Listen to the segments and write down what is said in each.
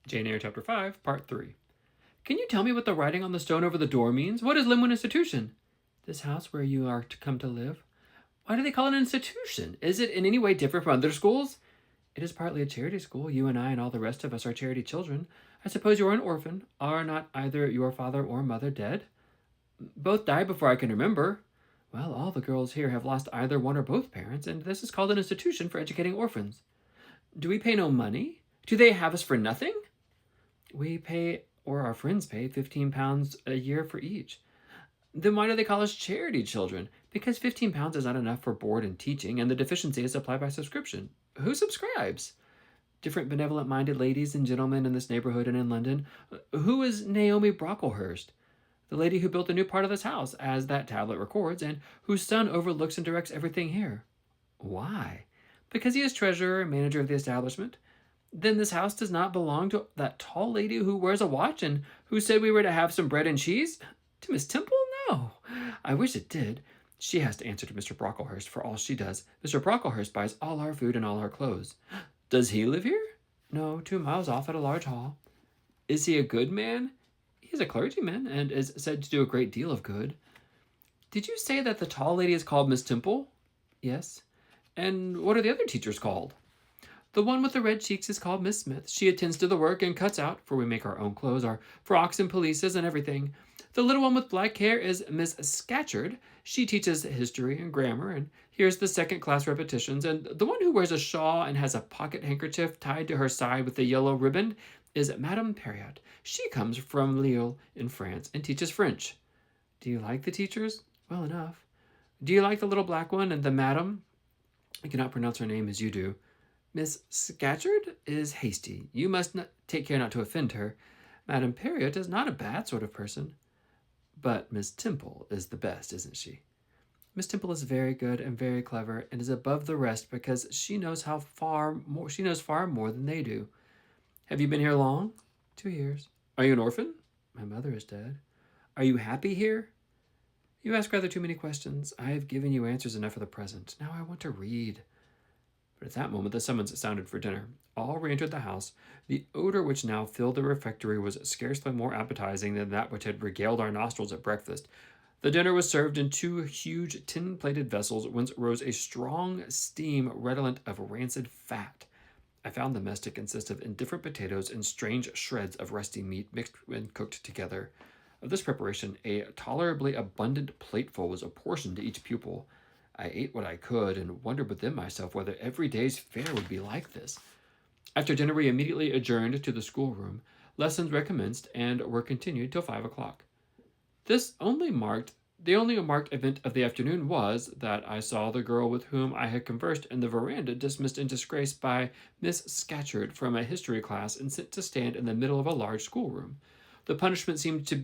Jane Eyre, Chapter 5, Part 3. Can you tell me what the writing on the stone over the door means? What is Linwood Institution? This house where you are to come to live? Why do they call it an institution? Is it in any way different from other schools? It is partly a charity school. You and I and all the rest of us are charity children. I suppose you are an orphan. Are not either your father or mother dead? Both died before I can remember. Well, all the girls here have lost either one or both parents, and this is called an institution for educating orphans. Do we pay no money? Do they have us for nothing? We pay, or our friends pay, £15 a year for each. Then why do they call us charity children? Because £15 is not enough for board and teaching, and the deficiency is supplied by subscription. Who subscribes? Different benevolent-minded ladies and gentlemen in this neighborhood and in London. Who is Naomi Brocklehurst? The lady who built a new part of this house, as that tablet records, and whose son overlooks and directs everything here. Why? Because he is treasurer and manager of the establishment. Then this house does not belong to that tall lady who wears a watch and who said we were to have some bread and cheese? To Miss Temple? No. I wish it did. She has to answer to Mr. Brocklehurst for all she does. Mr. Brocklehurst buys all our food and all our clothes. Does he live here? No, 2 miles off at a large hall. Is he a good man? He's a clergyman and is said to do a great deal of good. Did you say that the tall lady is called Miss Temple? Yes. And what are the other teachers called? The one with the red cheeks is called Miss Smith. She attends to the work and cuts out, for we make our own clothes, our frocks and pelisses and everything. The little one with black hair is Miss Scatcherd. She teaches history and grammar, and hears the second-class repetitions. And the one who wears a shawl and has a pocket handkerchief tied to her side with a yellow ribbon is Madame Perriot. She comes from Lille in France and teaches French. Do you like the teachers? Well enough. Do you like the little black one and the madam? I cannot pronounce her name as you do. Miss Scatcherd is hasty. You must not take care not to offend her. Madame Perriot is not a bad sort of person. But Miss Temple is the best, isn't she? Miss Temple is very good and very clever, and is above the rest because she knows far more than they do. Have you been here long? 2 years. Are you an orphan? My mother is dead. Are you happy here? You ask rather too many questions. I have given you answers enough for the present. Now I want to read. But at that moment the summons sounded for dinner. All re-entered the house. The odor which now filled the refectory was scarcely more appetizing than that which had regaled our nostrils at breakfast. The dinner was served in 2 huge tin-plated vessels, whence rose a strong steam redolent of rancid fat. I found the mess to consist of indifferent potatoes and strange shreds of rusty meat mixed and cooked together. Of this preparation, a tolerably abundant plateful was apportioned to each pupil. I ate what I could, and wondered within myself whether every day's fare would be like this. After dinner we immediately adjourned to the schoolroom. Lessons recommenced, and were continued till 5 o'clock. The only marked event of the afternoon was, that I saw the girl with whom I had conversed in the veranda dismissed in disgrace by Miss Scatcherd from a history class and sent to stand in the middle of a large schoolroom. The punishment seemed to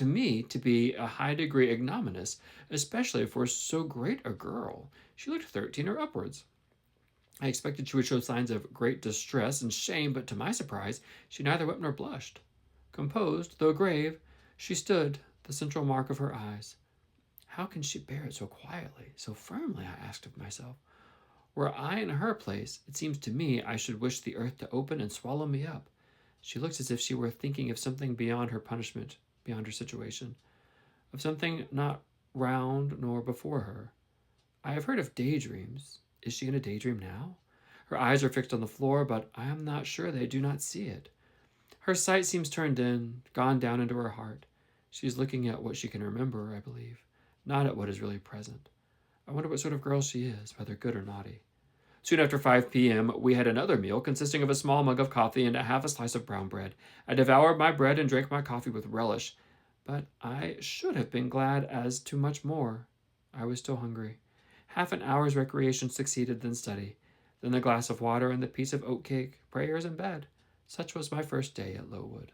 me to be a high degree ignominious, especially for so great a girl. She looked 13 or upwards. I expected she would show signs of great distress and shame, but to my surprise, she neither wept nor blushed. Composed, though grave, she stood, the central mark of her eyes. How can she bear it so quietly, so firmly, I asked of myself. Were I in her place, it seems to me I should wish the earth to open and swallow me up. She looks as if she were thinking of something beyond her punishment, beyond her situation, of something not round nor before her. I have heard of daydreams. Is she in a daydream now? Her eyes are fixed on the floor, but I am not sure they do not see it. Her sight seems turned in, gone down into her heart. She is looking at what she can remember, I believe, not at what is really present. I wonder what sort of girl she is, whether good or naughty. Soon after 5 p.m., we had another meal consisting of a small mug of coffee and half a slice of brown bread. I devoured my bread and drank my coffee with relish, but I should have been glad as to much more. I was still hungry. Half an hour's recreation succeeded, then study, then the glass of water and the piece of oat cake, prayers, and bed. Such was my first day at Lowood.